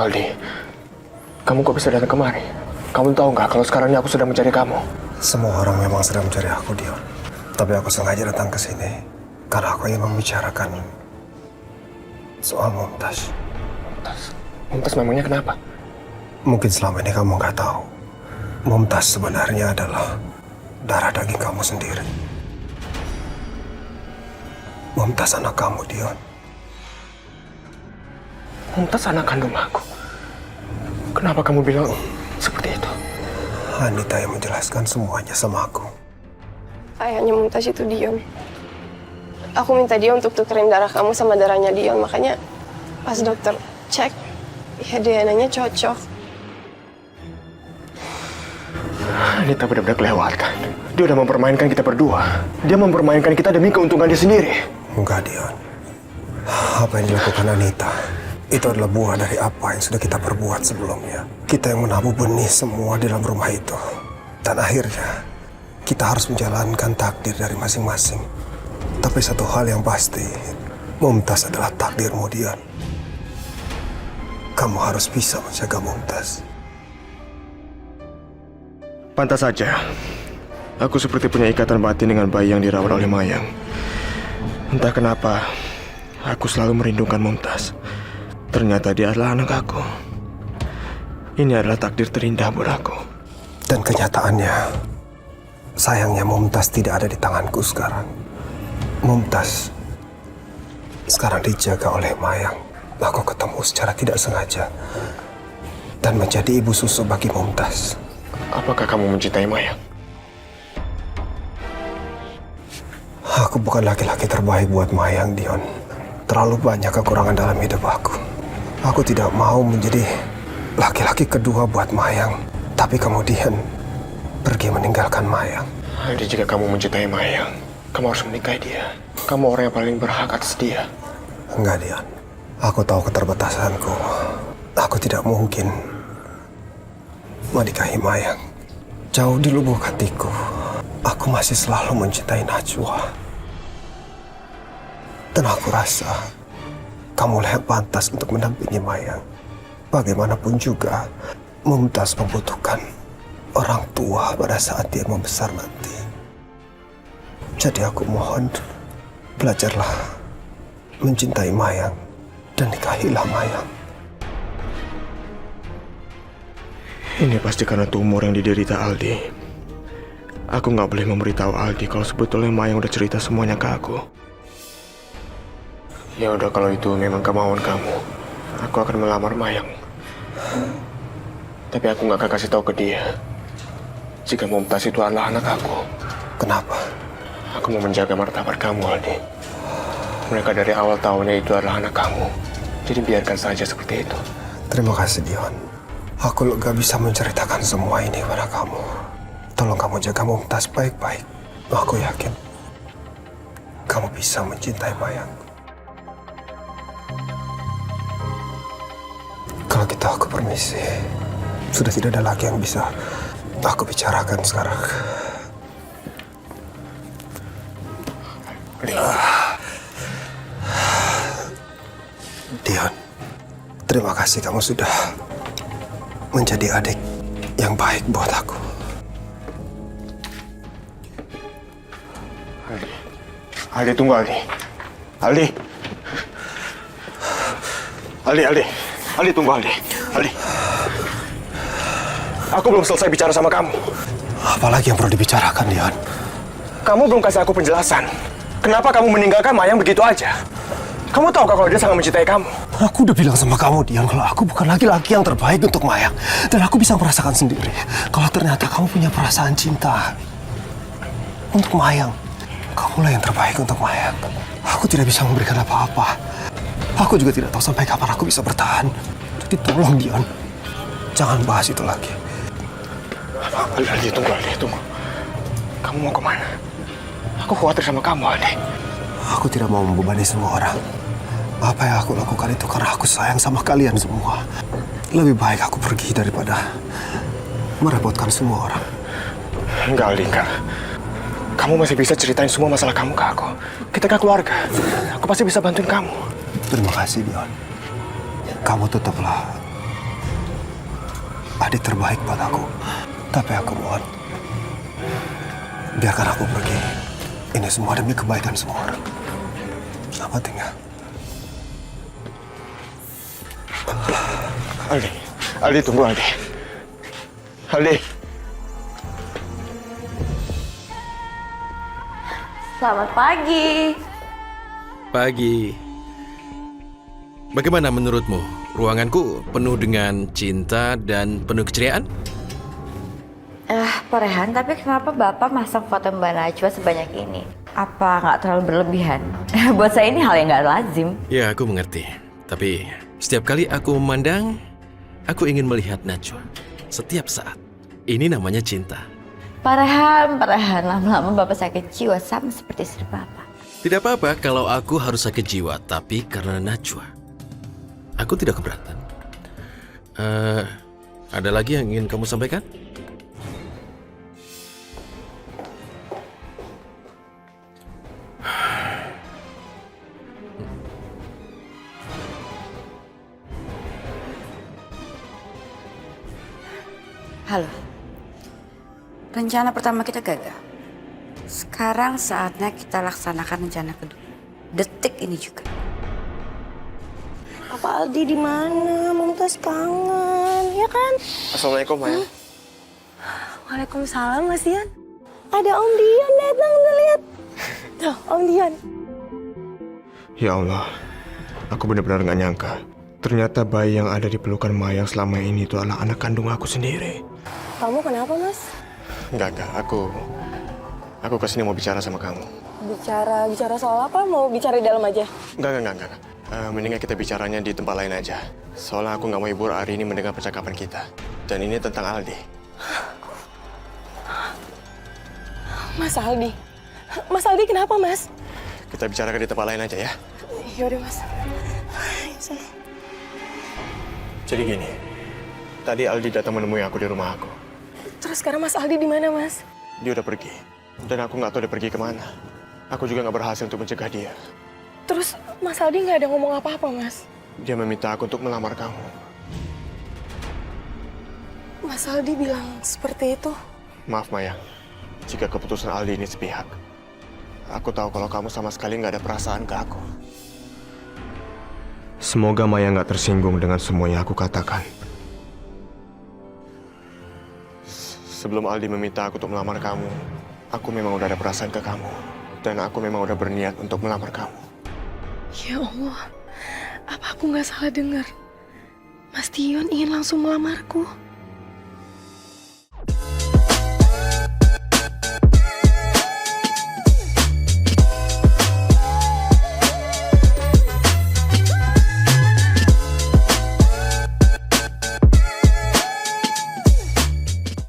Aldi, kamu kok bisa datang kemari? Kamu tahu nggak kalau sekarang ini aku sedang mencari kamu? Semua orang memang sedang mencari aku, Dion. Tapi aku sengaja datang ke sini karena aku ingin membicarakan soal Mumtaz. Mumtaz memangnya kenapa? Mungkin selama ini kamu nggak tahu. Mumtaz sebenarnya adalah darah daging kamu sendiri. Mumtaz anak kamu, Dion. Mumtaz anak kandung aku. Kenapa kamu bilang seperti itu? Anita yang menjelaskan semuanya sama aku. Ayahnya Mumtaz itu Dion. Aku minta dia untuk tukerin darah kamu sama darahnya Dion. Makanya pas dokter cek, ya DNA-nya cocok. Anita benar-benar kelewatan. Dia udah mempermainkan kita berdua. Dia mempermainkan kita demi keuntungan dia sendiri. Enggak, Dion. Apa yang dilakukan Anita itu adalah buah dari apa yang sudah kita perbuat sebelumnya. Kita yang menabur benih semua di dalam rumah itu. Dan akhirnya, kita harus menjalankan takdir dari masing-masing. Tapi satu hal yang pasti, Mumtaz adalah takdirmu, Dion. Kamu harus bisa menjaga Mumtaz. Pantas saja. Aku seperti punya ikatan batin dengan bayi yang dirawat oleh Mayang. Entah kenapa, aku selalu merindukan Mumtaz. Ternyata dia adalah anak aku. Ini adalah takdir terindah buat aku. Dan kenyataannya, sayangnya Mumtaz tidak ada di tanganku sekarang. Mumtaz sekarang dijaga oleh Mayang. Aku ketemu secara tidak sengaja dan menjadi ibu susu bagi Mumtaz. Apakah kamu mencintai Mayang? Aku bukan laki-laki terbaik buat Mayang, Dion. Terlalu banyak kekurangan dalam hidup aku. Aku tidak mau menjadi laki-laki kedua buat Mayang, tapi kemudian pergi meninggalkan Mayang. Jadi jika kamu mencintai Mayang, kamu harus menikahi dia. Kamu orang yang paling berhak atas dia. Enggak, Dion. Aku tahu keterbatasanku. Aku tidak mungkin menikahi Mayang. Jauh di lubuk hatiku, aku masih selalu mencintai Najwa. Dan aku rasa kamulah yang pantas untuk mendampingi Mayang. Bagaimanapun juga, Mumtaz membutuhkan orang tua pada saat dia membesar nanti. Jadi aku mohon, belajarlah mencintai Mayang dan nikahilah Mayang. Ini pasti karena tumor yang diderita Aldi. Aku nggak boleh memberitahu Aldi kalau sebetulnya Mayang udah cerita semuanya ke aku. Ya udah, kalau itu memang kemauan kamu, aku akan melamar Mayang. Tapi aku nggak akan kasih tahu ke dia jika Mumtaz itu adalah anak aku. Kenapa? Aku mau menjaga martabat kamu, Aldi. Mereka dari awal tahunnya itu adalah anak kamu. Jadi biarkan saja seperti itu. Terima kasih, Dion. Aku gak bisa menceritakan semua ini kepada kamu. Tolong kamu jaga Mumtaz baik-baik. Aku yakin kamu bisa mencintai Mayang. Kalau gitu aku permisi. Sudah tidak ada lagi yang bisa aku bicarakan sekarang. Dion, terima kasih kamu sudah menjadi adik yang baik buat aku. Aldi, tunggu Aldi. Aldi. Aldi, tunggu Aldi. Aldi. Aku belum selesai bicara sama kamu. Apalagi yang perlu dibicarakan, Dion? Kamu belum kasih aku penjelasan. Kenapa kamu meninggalkan Mayang begitu aja? Kamu tahu kalau dia sangat mencintai kamu? Aku udah bilang sama kamu, Dion, kalau aku bukan laki-laki yang terbaik untuk Mayang. Dan aku bisa merasakan sendiri kalau ternyata kamu punya perasaan cinta untuk Mayang. Kamulah yang terbaik untuk Mayang. Aku tidak bisa memberikan apa-apa. Aku juga tidak tahu sampai kapan aku bisa bertahan. Jadi tolong, Dion, jangan bahas itu lagi. Aldi, tunggu. Kamu mau kemana? Aku khawatir sama kamu, Aldi. Aku tidak mau membebani semua orang. Apa yang aku lakukan itu karena aku sayang sama kalian semua. Lebih baik aku pergi daripada merepotkan semua orang. Enggak, Aldi, enggak. Kamu masih bisa ceritain semua masalah kamu ke aku. Kita kan keluarga. Aku pasti bisa bantuin kamu. Terima kasih, Dion. Kamu tetaplah adik terbaik buat aku. Tapi aku mohon, biarkan aku pergi. Ini semua demi kebaikan semua orang. Apa tinggal? Aldi tunggu Aldi. Aldi. Selamat pagi. Pagi. Bagaimana menurutmu? Ruanganku penuh dengan cinta dan penuh keceriaan? Pak Rehan, tapi kenapa Bapak masang foto Mbak Najwa sebanyak ini? Apa nggak terlalu berlebihan? Buat saya ini hal yang nggak lazim. Ya, aku mengerti. Tapi setiap kali aku memandang, aku ingin melihat Najwa. Setiap saat. Ini namanya cinta. Pak Rehan, lama-lama Bapak sakit jiwa sama seperti istri Bapak. Tidak apa-apa kalau aku harus sakit jiwa, tapi karena Najwa. Aku tidak keberatan. Ada lagi yang ingin kamu sampaikan? Halo. Rencana pertama kita gagal. Sekarang saatnya kita laksanakan rencana kedua. Detik ini juga. Apa Aldi di mana? Mumtaz kangen, ya kan? Assalamualaikum Maya. Waalaikumsalam Mas Dian. Ada Om Dian datang, tuh lihat. Tuh, Om Dian. Ya Allah, aku benar-benar gak nyangka. Ternyata bayi yang ada di pelukan Mayang selama ini itu adalah anak kandung aku sendiri. Kamu kenapa, Mas? Enggak, aku kesini mau bicara sama kamu. Bicara soal apa? Mau bicara di dalam aja? Enggak. Mendingan kita bicaranya di tempat lain aja. Soalnya aku nggak mau ibu hari ini mendengar percakapan kita. Dan ini tentang Aldi. Mas Aldi? Mas Aldi kenapa, Mas? Kita bicarakan di tempat lain aja ya. Yaudah, Mas. Jadi gini, tadi Aldi datang menemui aku di rumah aku. Terus sekarang Mas Aldi di mana, Mas? Dia udah pergi. Dan aku nggak tahu dia pergi kemana. Aku juga nggak berhasil untuk mencegah dia. Terus Mas Aldi nggak ada ngomong apa-apa, Mas? Dia meminta aku untuk melamar kamu. Mas Aldi bilang seperti itu? Maaf Mayang, jika keputusan Aldi ini sepihak. Aku tahu kalau kamu sama sekali nggak ada perasaan ke aku. Semoga Maya nggak tersinggung dengan semua yang aku katakan. Sebelum Aldi meminta aku untuk melamar kamu, aku memang udah ada perasaan ke kamu. Dan aku memang udah berniat untuk melamar kamu. Ya Allah, apa aku nggak salah dengar? Mas Dion ingin langsung melamarku.